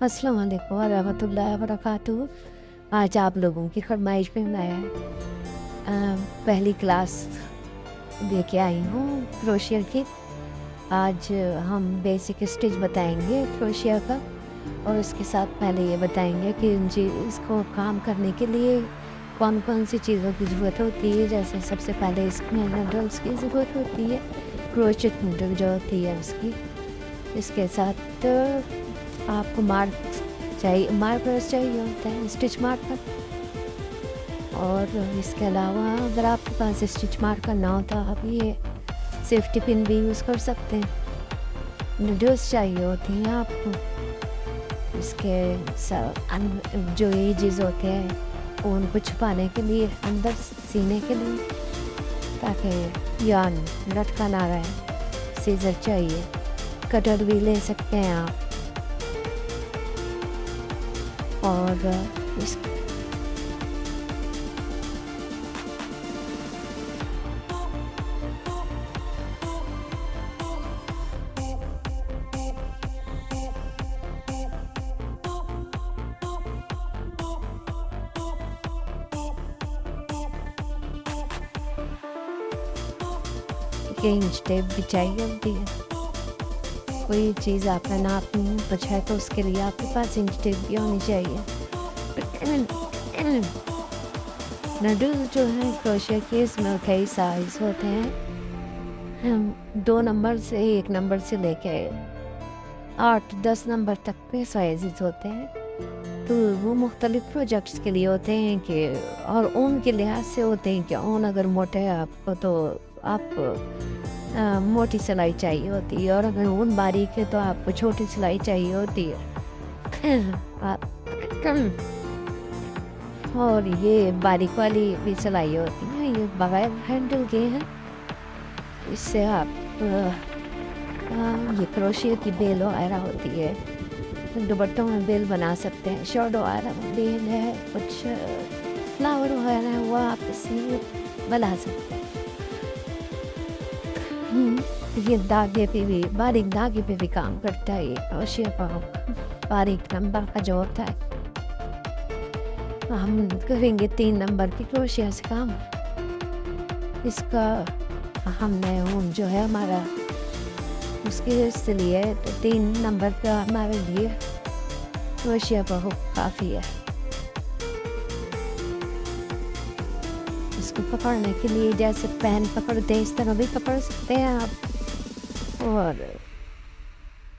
अस्सलाम वालेकुम व रहमतुल्लाहि व बरकातुहू। आज आप लोगों की फरमाइश पे बनाया है। पहली क्लास लेके आई हूँ क्रोशिया की। आज हम बेसिक स्टिच बताएंगे क्रोशिया का, और इसके साथ पहले ये बताएंगे कि जी इसको काम करने के लिए कौन कौन सी चीज़ों की ज़रूरत होती है। जैसे सबसे पहले इसमें नूडल्स की ज़रूरत होती है, क्रोशेट नूडल जो होती है उसकी। इसके साथ आपको मार्कर्स चाहिए होता है, स्टिच मार्कर। और इसके अलावा अगर आपके पास स्टिच मार्कर ना हो तो आप ये सेफ्टी पिन भी यूज़ कर सकते हैं। नूडल्स चाहिए होती हैं आपको। इसके जो एजेस होते हैं उनको छुपाने के लिए, अंदर सीने के लिए, ताकि यान लटका ना रहे। सीजर चाहिए, कटर भी ले सकते हैं आप। और इस इंच टेप भी चाहिए होती है। कोई चीज़ आपका नाप नहीं कुछ है तो उसके लिए आपके पास इंच टेप भी होनी चाहिए। नूडल जो है क्रोशिया के, इसमें कई साइज होते हैं। हम 2 नंबर से 1 नंबर से लेके 8-10 नंबर तक के साइजेस होते हैं। तो वो मुख्तलिफ प्रोजेक्ट्स के लिए होते हैं कि, और ऊन के लिहाज से होते हैं कि ऊन अगर मोटे है आपको तो आप मोटी सिलाई चाहिए होती है, और अगर ऊन बारीक है तो आपको छोटी सिलाई चाहिए होती है। और ये बारीक वाली भी सिलाई होती है, ये बगैर हैंडल के हैं। इससे आप ये क्रोशिया की बेल वगैरह होती है, दुपट्टों में बेल बना सकते हैं। शॉर्ट वगैरह में बेल है, कुछ फ्लावर वगैरह है, वो आप इससे बना सकते हैं। ये धागे पे भी, बारीक धागे पे भी काम करता है ये क्रोशिया का। बारीक नंबर का जो होता है, हम करेंगे 3 नंबर की क्रोशिया से काम। इसका हमने ऊन जो है हमारा उसके इसलिए तो 3 नंबर का हमारे लिए क्रोशिया बहुत काफ़ी है। इसको पकड़ने के लिए जैसे पेन पकड़ते हैं इस तरह भी पकड़ सकते हैं आप, और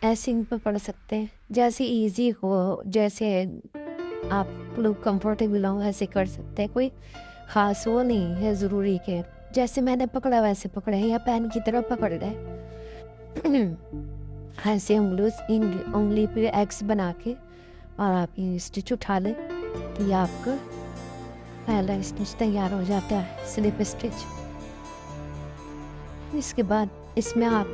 ऐसे ही पकड़ सकते हैं जैसे इजी हो, जैसे आप लोग कंफर्टेबल हो ऐसे कर सकते हैं। कोई ख़ास वो नहीं है ज़रूरी के जैसे मैंने पकड़ा वैसे पकड़े, या पेन की तरह पकड़ रहे। ऐसे उंगली पे एक्स बना के और आप ये स्टिच उठा लें तो ये आपका पहला स्टिच तैयार हो जाता है, स्लिप स्टिच। इसके बाद इसमें आप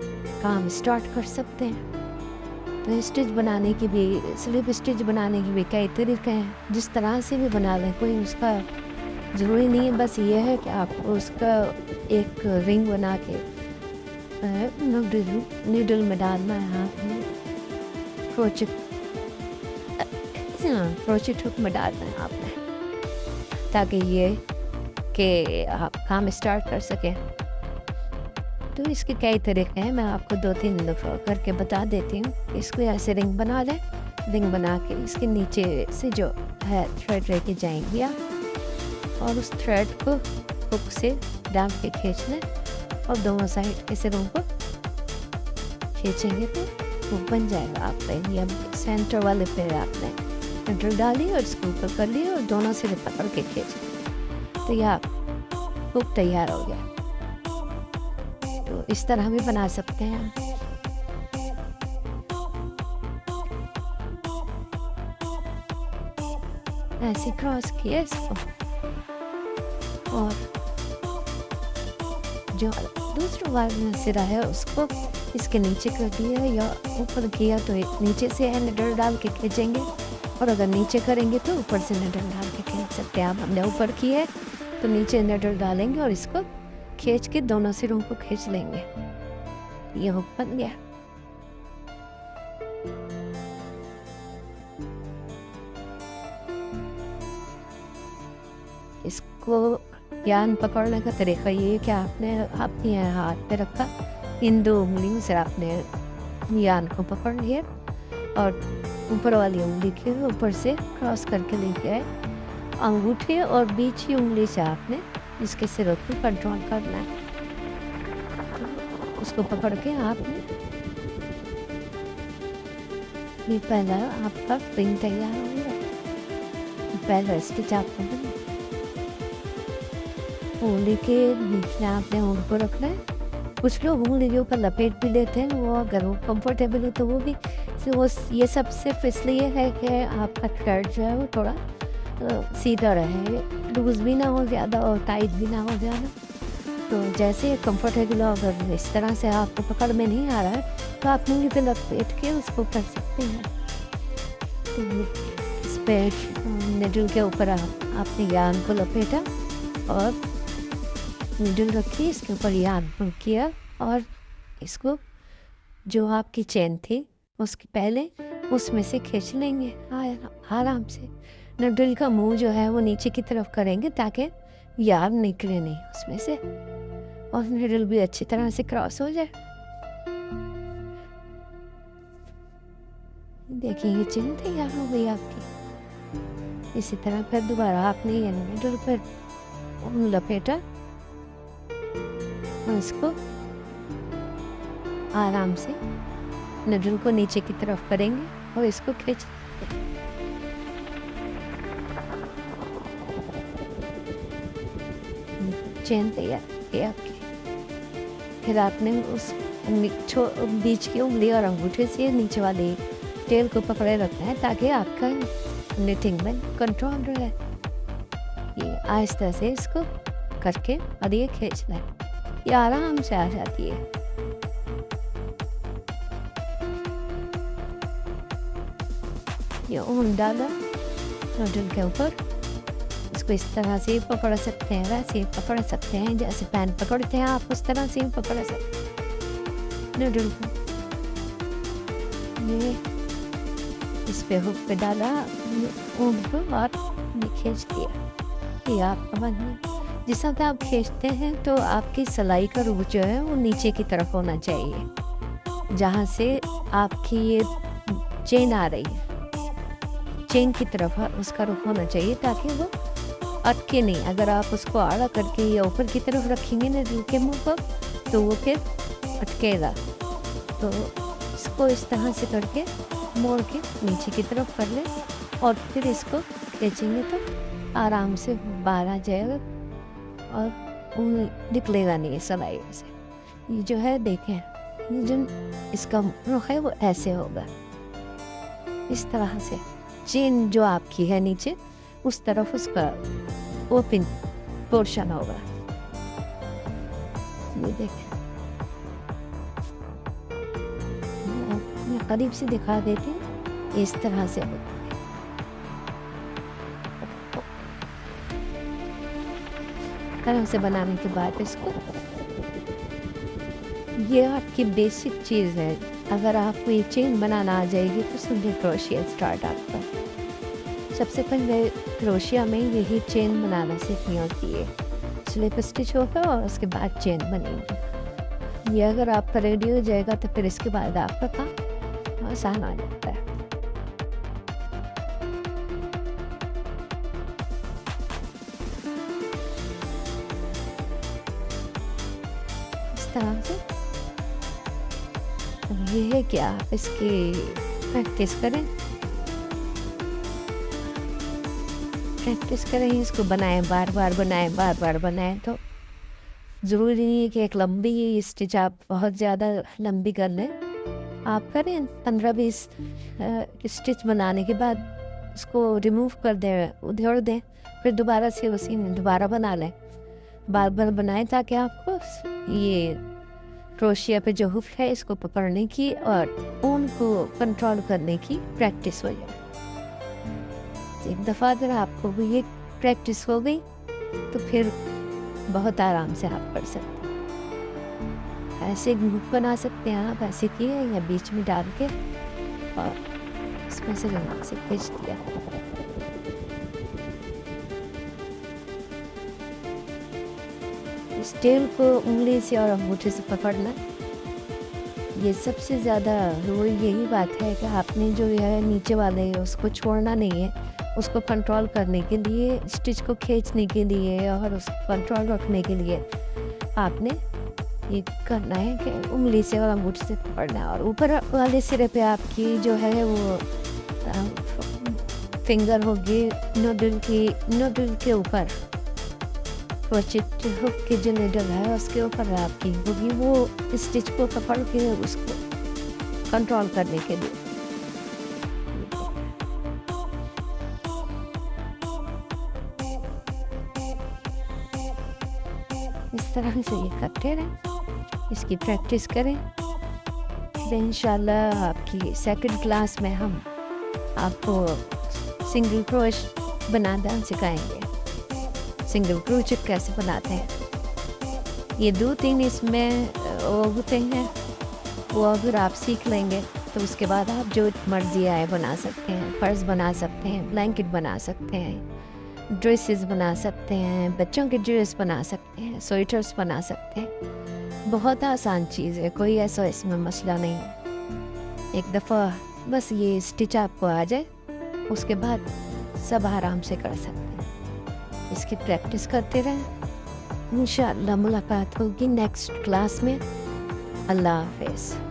काम स्टार्ट कर सकते हैं। तो स्टिच बनाने की भी, स्लिप स्टिच बनाने की भी कई तरीके हैं, जिस तरह से भी बना लें, कोई उसका ज़रूरी नहीं है। बस ये है कि आप उसका एक रिंग बना के नीडल में डालना है आपने, क्रोचेट हुक में डालना है आपने, ताकि ये कि आप काम स्टार्ट कर सकें। तो इसके कई तरीके हैं, मैं आपको 2-3 दफ़ा करके बता देती हूँ। इसको ऐसे रिंग बना लें, रिंग बना के इसके नीचे से जो है थ्रेड लेके जाएंगे आप, और उस थ्रेड को हुक से डाल के खींच लें, और दोनों साइड के सिरों को खींचेंगे तो वो बन जाएगा आपका। ये सेंटर वाले पे आपने ड्रिल डाली और इसको ऊपर कर लिया और दोनों सिरे पकड़ के खींच, तो यह हुक तैयार हो गया। तो इस तरह भी बना सकते हैं। ऐसे क्रॉस किया इसको, और जो दूसरा वाला सिरा है उसको इसके नीचे कर दिया, या ऊपर किया तो नीचे से निडल डाल के खींचेंगे, और अगर नीचे करेंगे तो ऊपर से निडल डाल के खींच सकते हैं आप। हमने ऊपर किया है तो नीचे निडल डालेंगे और इसको खींच के दोनों सिरों को खींच लेंगे। ये हुक बन गया। इसको यान पकड़ने का तरीका ये है कि आपने अपने हाथ पे रखा, इन 2 उंगलियों से आपने यान को पकड़ लिया और ऊपर वाली उंगली के ऊपर से क्रॉस करके लेके आए। अंगूठे और बीच की उंगली से आपने इसके सिरों को कंट्रोल करना है। उसको पकड़ के आपने ये पहला आपका रिंग तैयार हो गया। पहला स्टिच आपको बना, उंगली के बीच में आपने उंगली को रखना है। कुछ लोग उंगली के ऊपर लपेट भी लेते हैं, वो अगर वो कंफर्टेबल हो तो वो भी। वो ये सब सिर्फ इसलिए है कि आपका थ्रेड जो है वो थोड़ा सीधा रहे, लूज भी ना हो ज़्यादा और टाइट भी ना हो ज़्यादा। तो जैसे कंफर्टेबल हो, अगर इस तरह से आपको पकड़ में नहीं आ रहा है तो आप उंगली पे लपेट के उसको कर सकते हैं। तो इस पे निडल के ऊपर आपने यान को लपेटा और निडल रखी, इसके ऊपर यान पुल किया और इसको जो आपकी चेन थी उसके पहले उसमें से खींच लेंगे आराम से। निडल का मुंह जो है वो नीचे की तरफ करेंगे ताकि यान निकले नहीं उसमें से और निडल भी अच्छी तरह से क्रॉस हो जाए। देखिए ये चेन तैयार हो गई आपकी। इसी तरह फिर दोबारा आपने ये निडल पर लपेटा और इसको आराम से निडल को नीचे की तरफ करेंगे और इसको खींच चेन तैयार है आपकी। फिर आपने उस बीच की उंगली और अंगूठे से नीचे वाले टेल को पकड़े रखना है ताकि आपका निटिंग में कंट्रोल रहे। ये आहिस्ता से इसको करके और ये खींचना है, ये आराम से आ जाती है। ये ऊन डाला नोडल के ऊपर, इसको इस तरह से पकड़ सकते हैं, वैसे पकड़ सकते हैं, जैसे पैन पकड़ते हैं आप उस तरह से पकड़ सकते हैं नोडल को। ये इस पे हुक पे डाला ऊन को और ये खींच दिया। ये आपका बन गया। जिस वक्त आप खींचते हैं तो आपकी सिलाई का रुख जो है वो नीचे की तरफ होना चाहिए, जहाँ से आपकी ये चेन आ रही है चेन की तरफ उसका रुख होना चाहिए ताकि वो अटके नहीं। अगर आप उसको आड़ा करके या ऊपर की तरफ रखेंगे ना दिल के मुंह पर तो वो फिर अटकेगा। तो इसको इस तरह से करके मोड़ के नीचे की तरफ कर ले और फिर इसको खींचेंगे तो आराम से बाहर आ जाएगा और ऊन निकलेगा नहीं सिलाई से। ये जो है देखें, ये जो इसका रुख है वो ऐसे होगा, इस तरह से चेन जो आपकी है नीचे उस तरफ उसका ओपन पोर्शन होगा। ये देखें, मैं करीब से दिखा देती हूँ, इस तरह से होगा। तरह से बनाने के बाद इसको, ये आपकी बेसिक चीज़ है। अगर आपको ये चेन बनाना आ जाएगी तो समझे क्रोशिया स्टार्ट आपका। सबसे पहले क्रोशिया में यही चेन बनाना सीखनी होती है। स्लिप स्टिच होगा और उसके बाद चेन बनेगी। ये अगर आपका रेडी हो जाएगा तो फिर इसके बाद आपका काम आसान आ जाता है। इस तरह से ये है कि आप इसकी प्रैक्टिस करें, इसको बनाएं, बार बार बनाएं। तो ज़रूरी नहीं है कि एक लंबी स्टिच आप बहुत ज़्यादा लंबी कर लें। आप करें 15-20 स्टिच बनाने के बाद उसको रिमूव कर दें, उधेड़ दें, फिर दोबारा से उसी दोबारा बना लें। बार बार बनाएं ताकि आपको ये क्रोशिया पे जो हुक है इसको पकड़ने की और ऊन को कंट्रोल करने की प्रैक्टिस हो जाए। एक दफ़ा अगर आपको भी ये प्रैक्टिस हो गई तो फिर बहुत आराम से आप कर सकते हैं। ऐसे ग्रुप बना सकते हैं आप, ऐसे किए या बीच में डाल के और इसमें से खींच दिया। स्टील को उंगली से और अंगूठे से पकड़ना, ये सबसे ज़्यादा वो यही बात है कि आपने जो है नीचे वाले उसको छोड़ना नहीं है, उसको कंट्रोल करने के लिए, स्टिच को खींचने के लिए और उसको कंट्रोल रखने के लिए आपने ये करना है कि उंगली से और अंगूठे से पकड़ना है। और ऊपर वाले सिरे पे आपकी जो है वो फिंगर होगी नोडल के ऊपर, क्रोचेट हुक की जो निडल है उसके ऊपर आपकी होगी, वो स्टिच को पकड़ के उसको कंट्रोल करने के लिए। इस तरह से ये करते रहें, इसकी प्रैक्टिस करें, फिर इंशाल्लाह आपकी सेकंड क्लास में हम आपको सिंगल क्रोच बनाना सिखाएंगे। सिंगल क्रोचेट कैसे बनाते हैं, ये 2-3 इसमें होते हैं, वो अगर आप सीख लेंगे तो उसके बाद आप जो मर्जी आए बना सकते हैं। पर्स बना सकते हैं, ब्लैंकेट बना सकते हैं, ड्रेसेस बना सकते हैं, बच्चों के ड्रेस बना सकते हैं, स्वेटर्स बना सकते हैं। बहुत आसान चीज़ है, कोई ऐसा इसमें मसला नहीं है। एक दफ़ा बस ये स्टिच आपको आ जाए, उसके बाद सब आराम से कर सकते हैं। इसकी प्रैक्टिस करते रहें, इंशाअल्लाह मुलाकात होगी नेक्स्ट क्लास में। अल्लाह हाफ़िज़।